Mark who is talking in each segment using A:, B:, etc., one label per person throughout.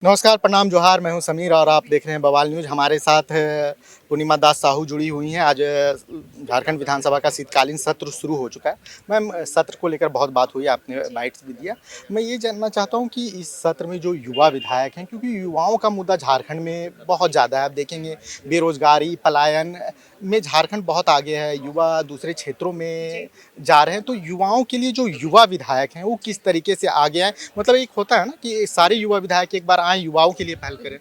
A: नमस्कार, प्रणाम, जोहार। मैं हूं समीर और आप देख रहे हैं बवाल न्यूज़। हमारे साथ पूर्णिमा दास साहू जुड़ी हुई हैं। आज झारखंड विधानसभा का शीतकालीन सत्र शुरू हो चुका है। मैम, सत्र को लेकर बहुत बात हुई, आपने बाइट्स भी दिया। मैं ये जानना चाहता हूं कि इस सत्र में जो युवा विधायक हैं, क्योंकि युवाओं का मुद्दा झारखंड में बहुत ज़्यादा है। आप देखेंगे बेरोजगारी, पलायन में झारखंड बहुत आगे है। युवा दूसरे क्षेत्रों में जा रहे हैं, तो युवाओं के लिए जो युवा विधायक हैं वो किस तरीके से आगे आए? मतलब एक होता है ना कि सारे युवा विधायक एक बार आए, युवाओं के लिए पहल करें।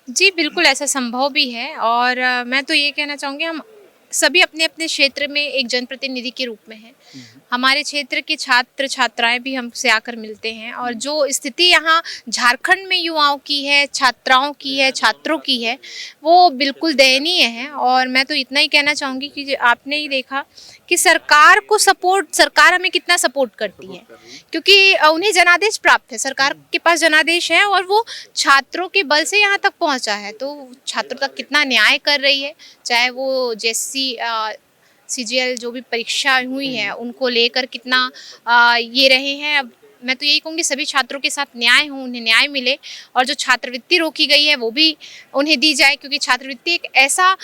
B: जी, बिल्कुल ऐसा संभव भी है और मैं तो ये कहना चाहूँगी हम सभी अपने-अपने क्षेत्र में एक जनप्रतिनिधि के रूप में हैं। हमारे क्षेत्र के छात्र-छात्राएँ भी हमसे आकर मिलते हैं और जो स्थिति यहाँ झारखंड में युवाओं की है, छात्राओं की है, छात्रों की है, वो बिल्कुल दयनीय है। और मैं तो इतना ही कहना चाहूँगी कि आपने ही देखा कि सरकार हमें कितना सपोर्ट करती है, क्योंकि उन्हें जनादेश प्राप्त है, सरकार के पास जनादेश है और वो छात्रों के बल से यहाँ तक पहुँचा है। तो छात्रों तक कितना न्याय कर रही है, चाहे वो जैसी सीजीएल जो भी परीक्षा हुई है उनको लेकर कितना ये रहे हैं। अब मैं तो यही कहूँगी सभी छात्रों के साथ न्याय हो, उन्हें न्याय मिले और जो छात्रवृत्ति रोकी गई है वो भी उन्हें दी जाए, क्योंकि छात्रवृत्ति एक ऐसा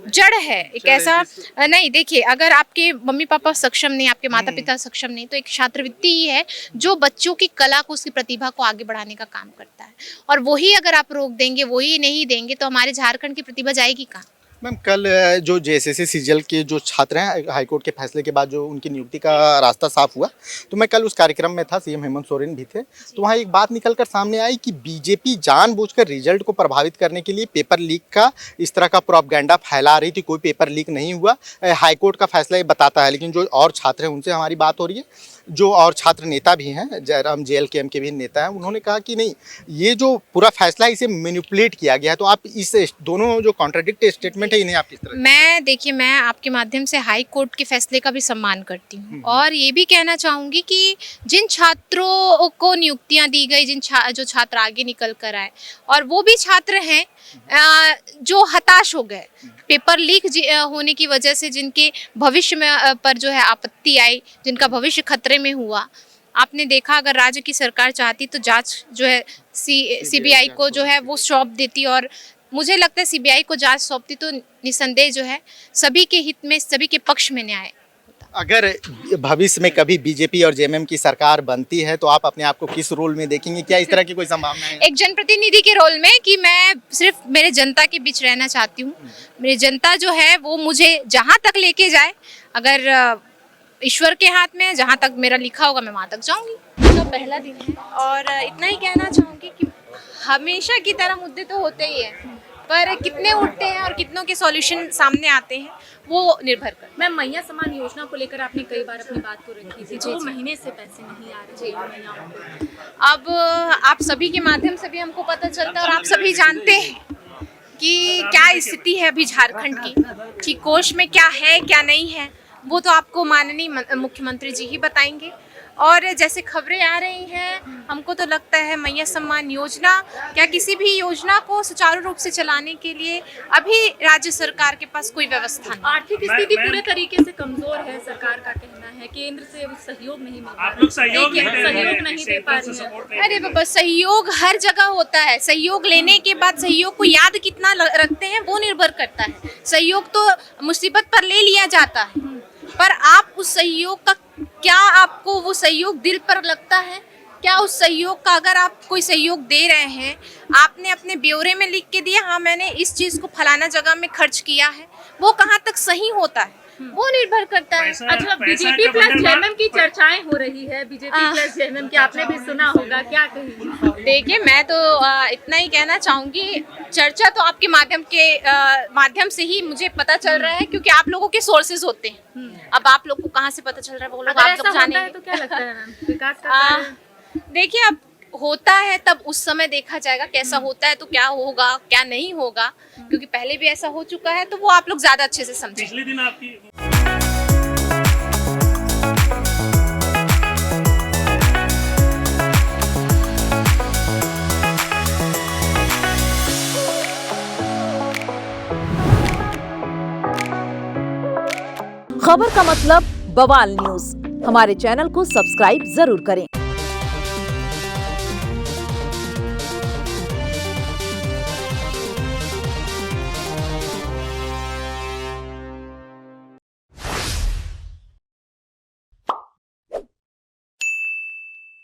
B: जड़ है, एक ऐसा नहीं। देखिए, अगर आपके मम्मी पापा सक्षम नहीं, आपके माता पिता सक्षम नहीं, तो एक छात्रवृत्ति ही है जो बच्चों की कला को, उसकी प्रतिभा को आगे बढ़ाने का काम करता है। और वही अगर आप रोक देंगे, वही नहीं देंगे, तो हमारे झारखंड की प्रतिभा जाएगी कहाँ?
A: मैम, कल जो जेएसएससी सीजीएल के जो छात्र हैं, हाईकोर्ट के फैसले के बाद जो उनकी नियुक्ति का रास्ता साफ हुआ, तो मैं कल उस कार्यक्रम में था, सीएम हेमंत सोरेन भी थे। तो वहाँ एक बात निकल कर सामने आई कि बीजेपी जानबूझकर रिजल्ट को प्रभावित करने के लिए पेपर लीक का इस तरह का प्रोपगेंडा फैला रही थी। कोई पेपर लीक नहीं हुआ, हाईकोर्ट का फैसला ये बताता है। लेकिन जो और छात्र हैं उनसे हमारी बात हो रही है, जो और छात्र नेता भी हैं, जयराम जेएलकेएम के भी नेता हैं, उन्होंने कहा कि नहीं, ये जो पूरा फैसला है इसे मैनिपुलेट किया गया है। तो आप इस दोनों जो कॉन्ट्राडिक्ट स्टेटमेंट है इन्हें आप किस तरह?
B: देखिए, मैं आपके माध्यम से हाई कोर्ट के फैसले का भी सम्मान करती हूँ और ये भी कहना चाहूँगी कि जिन छात्रों को नियुक्तियाँ दी गई, जो छात्र आगे निकल कर आए, और वो भी छात्र हैं जो हताश हो गए पेपर लीक होने की वजह से, जिनके भविष्य में पर जो है आपत्ति आई, जिनका भविष्य खतरे में हुआ। आपने देखा, अगर राज्य की सरकार चाहती तो जांच जो है सीबीआई को जो है वो सौंप देती, और मुझे लगता है सीबीआई को जांच सौंपती तो निसंदेह जो है सभी के हित में, सभी के पक्ष में न्याय।
A: अगर भविष्य में कभी बीजेपी और जेएमएम की सरकार बनती है तो आप अपने आप को किस रोल में देखेंगे? क्या इस तरह की कोई संभावना है?
B: एक जनप्रतिनिधि के रोल में, कि मैं सिर्फ मेरे जनता के बीच रहना चाहती हूँ। मेरी जनता जो है वो मुझे जहाँ तक लेके जाए, अगर ईश्वर के हाथ में, जहाँ तक मेरा लिखा होगा मैं वहाँ तक जाऊँगी। तो पहला दिन है और इतना ही कहना चाहूँगी कि हमेशा की तरह मुद्दे तो होते ही हैं, पर कितने उठते हैं और कितनों के सॉल्यूशन सामने आते हैं वो निर्भर कर।
C: मैम, मैया सम्मान योजना को लेकर आपने कई बार अपनी बात को रखी थी, 2 महीने से पैसे नहीं आ रहे मैयाओं को।
B: अब आप सभी के माध्यम से भी हमको पता चलता है और आप सभी जानते हैं कि क्या स्थिति है अभी झारखंड की, कि कोष में क्या है क्या नहीं है, वो तो आपको माननीय मुख्यमंत्री जी ही बताएंगे। और जैसे खबरें आ रही हैं, हमको तो लगता है मैया सम्मान योजना, क्या किसी भी योजना को सुचारू रूप से चलाने के लिए अभी राज्य सरकार के पास कोई व्यवस्था नहीं।
C: आर्थिक स्थिति पूरे तरीके से कमजोर है, सरकार का कहना है, केंद्र से वो सहयोग नहीं मिल रहा।
D: आप लोग सहयोग नहीं
C: दे पा रही है।
B: अरे बाबा, सहयोग हर जगह होता है। सहयोग लेने के बाद सहयोग को याद कितना रखते हैं वो निर्भर करता है। सहयोग तो मुसीबत पर ले लिया जाता है, पर आप उस सहयोग का, क्या आपको वो सहयोग दिल पर लगता है? क्या उस सहयोग का, अगर आप कोई सहयोग दे रहे हैं, आपने अपने ब्यौरे में लिख के दिया, हाँ मैंने इस चीज को फलाना जगह में खर्च किया है, वो कहाँ तक सही होता है वो निर्भर करता है।
C: अच्छा, बीजेपी प्लस जेएमएम की चर्चाएं हो रही है, बीजेपी प्लस जेएमएम की आपने भी सुना होगा, क्या कहेंगे?
B: देखिए, मैं तो इतना ही कहना चाहूँगी, चर्चा तो आपके माध्यम से ही मुझे पता चल रहा है, क्योंकि आप लोगों के सोर्सेज होते हैं। अब आप लोग को कहाँ से पता चल रहा है वो लोग आप लोग जानेंगे।
C: तो क्या लगता है मैम, विकास का?
B: देखिए, अब होता है तब उस समय देखा जाएगा कैसा होता है, तो क्या होगा क्या नहीं होगा, क्योंकि पहले भी ऐसा हो चुका है, तो वो आप लोग ज्यादा अच्छे से समझें।
D: पिछले दिन आपकी
E: खबर का मतलब बवाल न्यूज। हमारे चैनल को सब्सक्राइब जरूर करें।